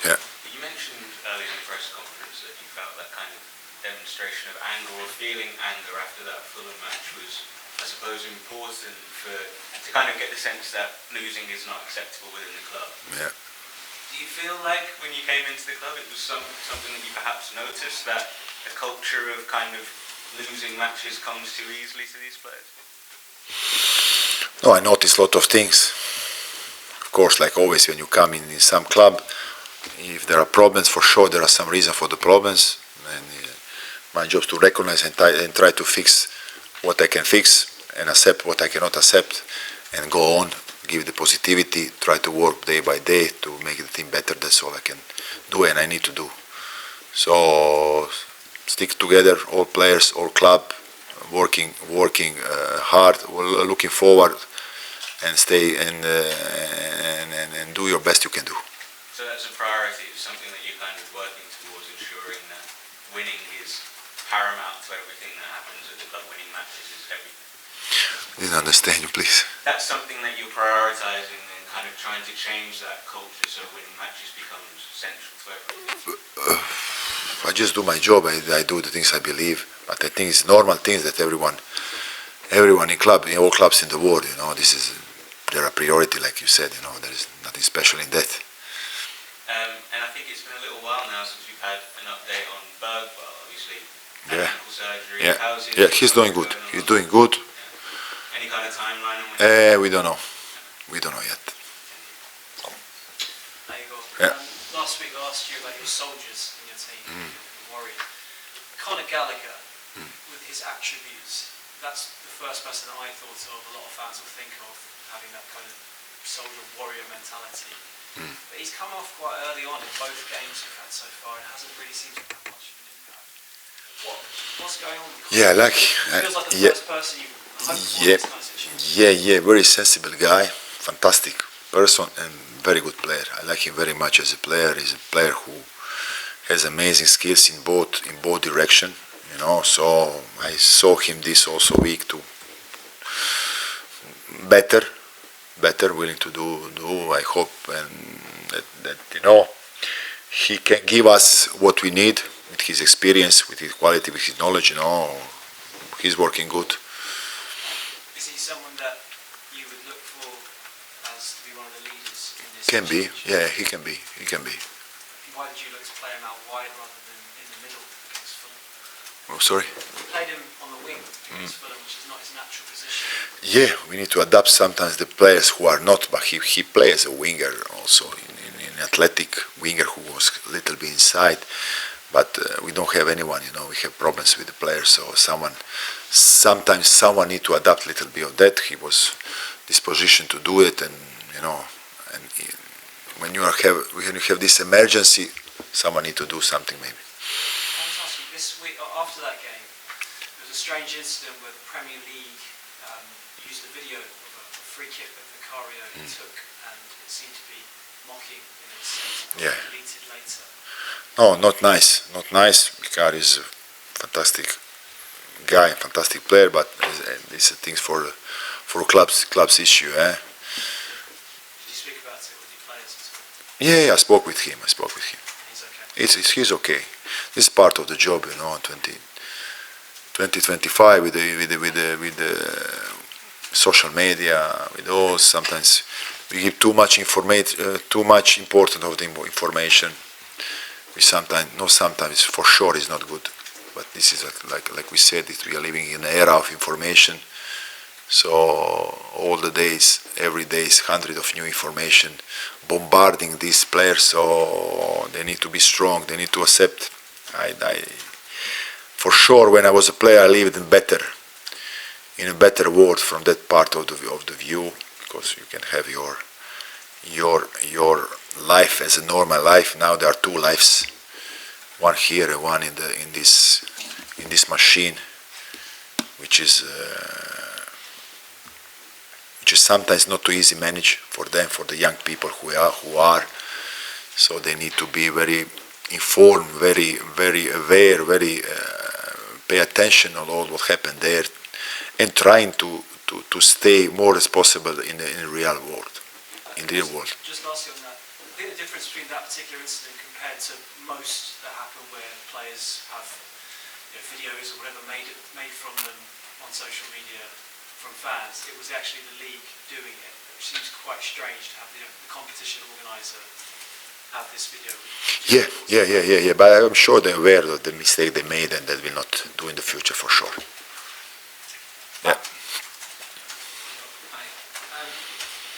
Yeah. You mentioned earlier in the press conference that you felt that kind of demonstration of anger or feeling anger after that Fulham match was, I suppose, important to kind of get the sense that losing is not acceptable within the club. Yeah. Do you feel like when you came into the club it was something that you perhaps noticed, that a culture of kind of losing matches comes too easily to these players? No, I noticed a lot of things. Of course, like always when you come in some club, if there are problems, for sure there are some reason for the problems, and my job is to recognize and try to fix what I can fix and accept what I cannot accept, and go on, give the positivity, try to work day by day to make the team better. That's all I can do and I need to do. So stick together, all players, all club, working hard, looking forward, and stay and do your best you can do. So that's a priority. It's something that you're kind of working towards, ensuring that winning is paramount to everything that happens at the club. Winning matches is everything. I didn't understand you, please. That's something that you're prioritising and kind of trying to change that culture so winning matches becomes central to everything. I just do my job. I do the things I believe, but I think it's normal things that everyone in all clubs in the world, there are priority, like you said. There is nothing special in that. And I think it's been a little while now since we've had an update on Bergwijn, obviously. Yeah. Ankle surgery. Yeah. How's his He's doing good. He's doing good. Yeah. Any kind of timeline on when? We don't know. We don't know yet. There you go. Yeah. Last week I asked you about your soldiers in your team, Warrior. Conor Gallagher, with his attributes, that's the first person that I thought of, a lot of fans will think of, having that kind of soldier-warrior mentality. But he's come off quite early on in both games we've had so far and hasn't really seemed to have much of an impact. What's going on with Conor? Yeah, It feels like the first person you've hoped for in this kind of situation. Yeah, very sensible guy, fantastic person and very good player. I like him very much as a player. He's a player who has amazing skills in both direction, so I saw him this also week to better, willing to do. I hope that he can give us what we need with his experience, with his quality, with his knowledge. He's working good. Is he someone that you would look for as to be one of the leaders in this Can be, situation? yeah, he can be. Why did you look to play him out wide rather than in the middle against Fulham? Oh, sorry. You played him on the wing against Fulham, which is not his natural position. Yeah, we need to adapt sometimes the players who are not, but he plays a winger also, in athletic winger who was a little bit inside, but we don't have anyone, we have problems with the players, so sometimes someone need to adapt a little bit of that. He was this position to do it, and when you have this emergency, someone need to do something maybe. I was asking, this week, after that game, there was a strange incident where the Premier League used a video of a free kick that Vicario took, and it seemed to be mocking in its sense. Yeah. Deleted later. No, not nice. Vicario is a fantastic guy, fantastic player, but these are things for clubs issue. Did you speak about it with your players as well? Yeah, I spoke with him. He's okay. He's okay. This is part of the job, 2025 with the social media, with all. Sometimes we give too much information, too much importance of the information. Sometimes for sure is not good. But this is like we said, we are living in an era of information. So all the days, every day is hundreds of new information bombarding these players. So they need to be strong. They need to accept. For sure, when I was a player, I lived in a better world from that part of the view, because you can have your life as a normal life. Now there are two lives, one here and one in this machine, which is sometimes not too easy to manage for them, for the young people who are. So they need to be very informed, very aware, pay attention on all what happened there, and trying to stay more as possible in the real world. Just lastly on that, think the difference between that particular incident compared to most that happen where players have videos or whatever made from them on social media from fans, it was actually the league doing it, which seems quite strange to have the competition organiser have this video. Yeah. But I'm sure they're aware of the mistake they made and that will not do in the future for sure. Yeah.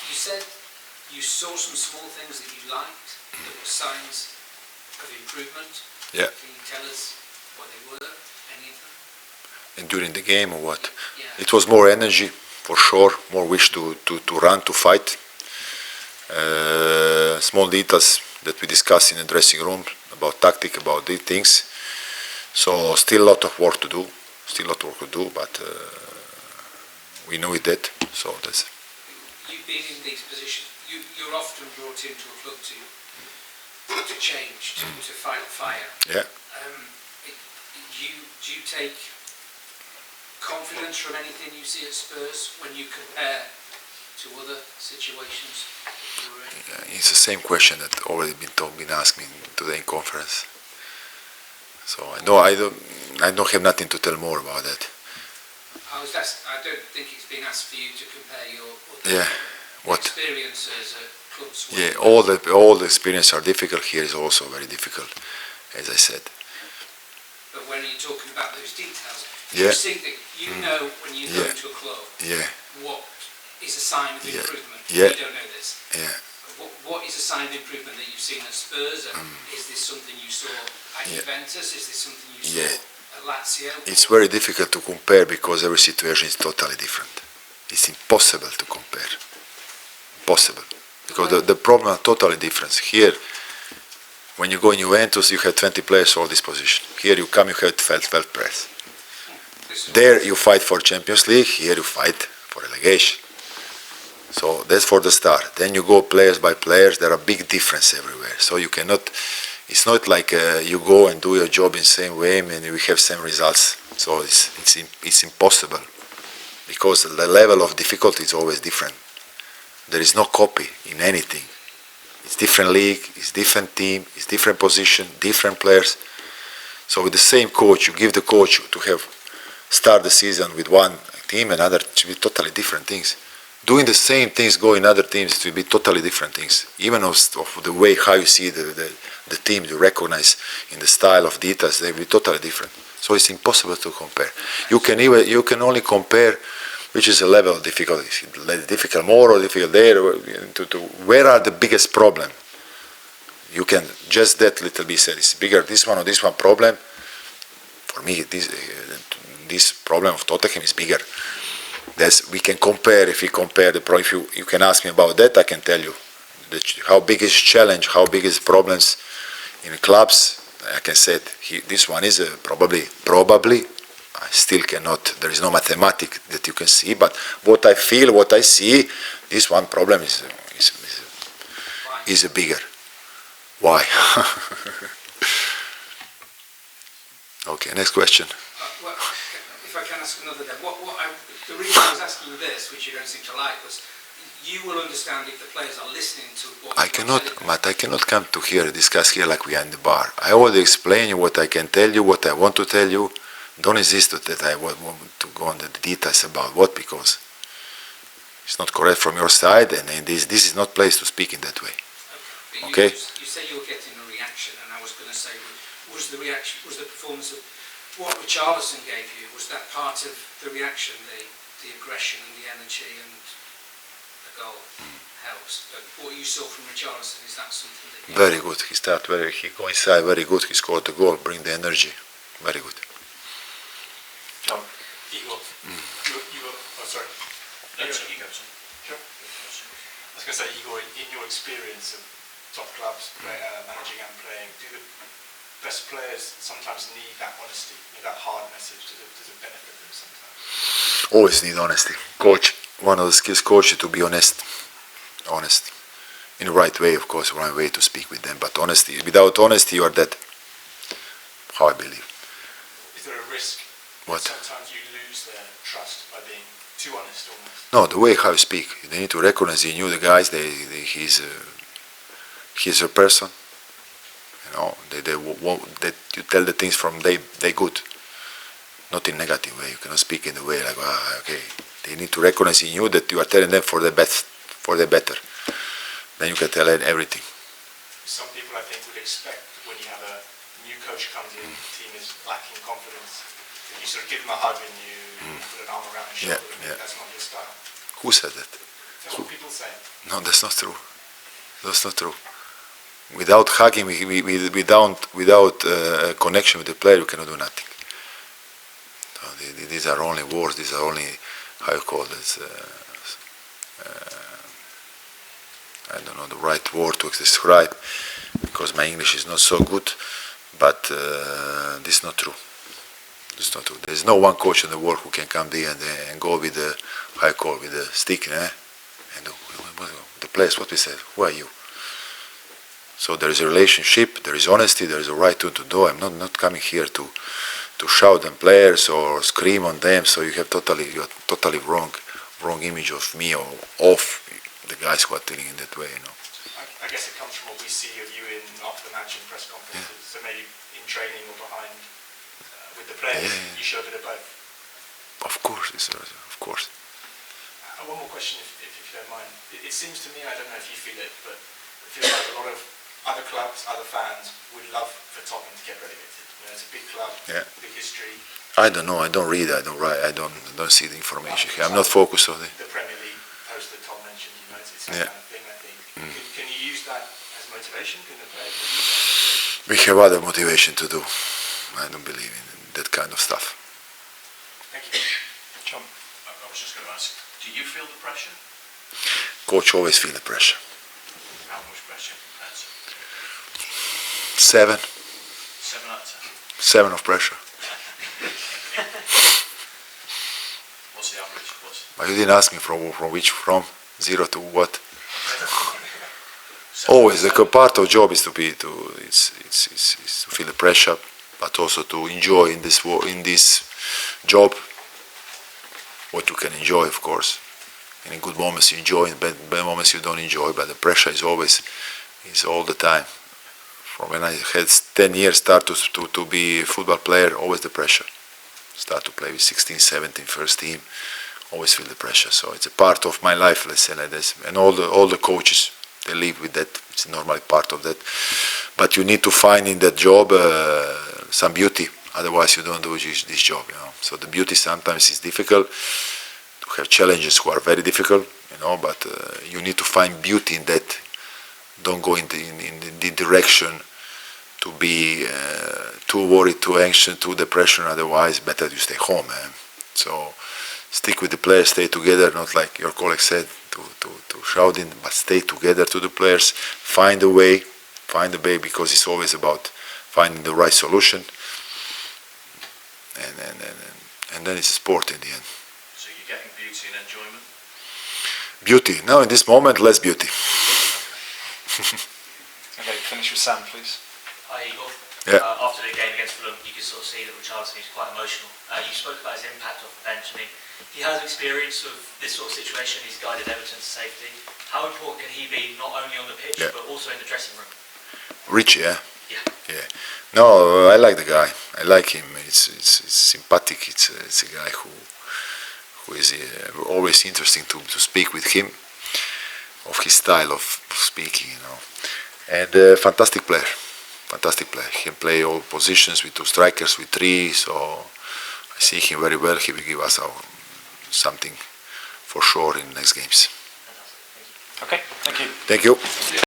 You said you saw some small things that you liked, that were signs of improvement. Yeah. Can you tell us what they were, any of them? And during the game or what? Yeah. It was more energy, for sure, more wish to run, to fight. Small details that we discussed in the dressing room about tactic, about these things. So still a lot of work to do, but we know it that. So that's. You've been in these positions. You're often brought into a club to change, to fight fire. Yeah. Do you take confidence from anything you see at Spurs when you compare to other situations you were in? It's the same question that already been asked me today in conference. So I don't have nothing to tell more about that. I don't think it's been asked for you to compare your other experiences at clubs. Yeah, all the experiences are difficult. Here is also very difficult, as I said. But when you're talking about those details, Yeah. you see that you know when you go into a club what is a sign of improvement. Yeah. You don't know this. Yeah. What is a sign of improvement that you've seen at Spurs? And is this something you saw at Juventus? Is this something you saw at Lazio? It's very difficult to compare because every situation is totally different. It's impossible to compare. Impossible. Because the problem are totally different. Here, when you go in Juventus, you have 20 players all this position. Here you come, you have 12 players. There you fight for Champions League, here you fight for relegation. So that's for the start. Then you go players by players, there are big difference everywhere. So you cannot, it's not like you go and do your job in the same way and we have same results. So it's impossible because the level of difficulty is always different. There is no copy in anything. It's different league, it's different team, it's different position, different players. So with the same coach, you give the coach to have start the season with one team, another to be totally different things. Doing the same things, go in other teams, it will be totally different things. Even of the way how you see the team, you recognize in the style of details, they will be totally different. So it's impossible to compare. You can only compare which is a level of difficulty, difficult more or difficult there, where are the biggest problem. You can just that little bit say it's bigger this one or this one problem. For me, this problem of Tottenham is bigger. We can compare. If we compare the if you can ask me about that, I can tell you how big is challenge, how big is problems in clubs. I can say this one is probably. I still cannot. There is no mathematics that you can see, but what I feel, what I see, this one problem is bigger. Why? Okay, next question. Well, if I can ask another then, the reason I was asking you this, which you don't seem to like, was you will understand if the players are listening to what I cannot come to here, discuss here like we are in the bar. I already explain you what I can tell you, what I want to tell you. Don't insist that I want to go on the details about what, because it's not correct from your side, and this is not place to speak in that way. Okay? You say you were getting a reaction, and I was going to say, was the performance of what Richarlison gave you, was that part of the reaction, the aggression and the energy and the goal helps? But what you saw from Richarlison, is that something that Very good. He go inside very good. He scored the goal, bring the energy. Very good. Igor, oh sorry. No, you go. Sure. I was going to say, Igor, in your experience of top clubs, managing and playing, do the best players sometimes need that honesty, that hard message? Does it benefit them sometimes? Always need honesty. Coach, one of the skills coach is to be honest. Honest. In the right way, of course, right way to speak with them, but honesty. Without honesty, you are dead. How I believe. Is there a risk? What? Sometimes you lose their trust by being too honest almost. No, the way how you speak. They need to recognize you knew the guys. He's a person. You tell the things from they good, not in negative way. You cannot speak in the way like, okay. They need to recognize in you that you are telling them for the best, for the better. Then you can tell them everything. Some people, I think, would expect when you have a new coach comes in, the team is lacking confidence, that you sort of give them a hug and you put an arm around their shoulder. Yeah. That's not your style. Who said that? That's what people say. No, that's not true. That's not true. Without hugging, without connection with the player, you cannot do nothing. So these are only words. These are only, how you call this? I don't know the right word to describe, because my English is not so good. But this is not true. This is not true. There is no one coach in the world who can come there and go with the, how you call, with the stick, and the players. What we said? Who are you? So there is a relationship, there is honesty, there is a right to do. I'm not coming here to shout on players or scream on them. So you have totally wrong image of me or of the guys who are telling in that way. I guess it comes from what we see of you in after the match and press conferences. Yeah. So maybe in training or behind with the players, you show a bit of both. Of course, of course. One more question, if you don't mind. It seems to me, I don't know if you feel it, but it feels like a lot of other clubs, other fans would love for Tottenham to get relegated. It's a big club, big history. I don't know. I don't read. I don't write. I don't see the information. I'm not focused on it. The Premier League post that Tom mentioned, it's that kind of thing. I think. Can you use that as motivation? Can the players use that? We have other motivation to do. I don't believe in that kind of stuff. Thank you, John. I was just going to ask. Do you feel the pressure? Coach always feel the pressure. How much pressure? 7. 7 out of 10. 7 of pressure. What's the average? But you didn't ask me from 0 to what? Always the part of job is to feel the pressure, but also to enjoy in this job what you can enjoy, of course. In good moments you enjoy, in bad moments you don't enjoy, but the pressure is all the time. From when I had 10 years start to be a football player, always the pressure. Start to play with 16, 17, first team, always feel the pressure. So it's a part of my life, let's say like this. And all the coaches, they live with that. It's normally part of that. But you need to find in that job some beauty. Otherwise, you don't do this job. So the beauty sometimes is difficult. To have challenges who are very difficult, But you need to find beauty in that. Don't go in the direction to be too worried, too anxious, too depression. Otherwise, better you stay home. So stick with the players, stay together. Not like your colleague said to shout in, but stay together to the players. Find a way, because it's always about finding the right solution. And then it's a sport in the end. So you're getting beauty and enjoyment? Beauty. No, in this moment, less beauty. Okay, finish with Sam, please. Hi, Igor. Yeah. After the game against Fulham, you could sort of see that Richarlison is quite emotional. You spoke about his impact off the bench. I mean, he has experience of this sort of situation. He's guided Everton to safety. How important can he be, not only on the pitch, but also in the dressing room? Richie, yeah. No, I like the guy. I like him. It's sympathetic. It's a guy who is always interesting to speak with him, of his style of speaking, And fantastic player. He can play all positions with 2 strikers, with 3. So I see him very well. He will give us something for sure in the next games. Okay, thank you. Thank you.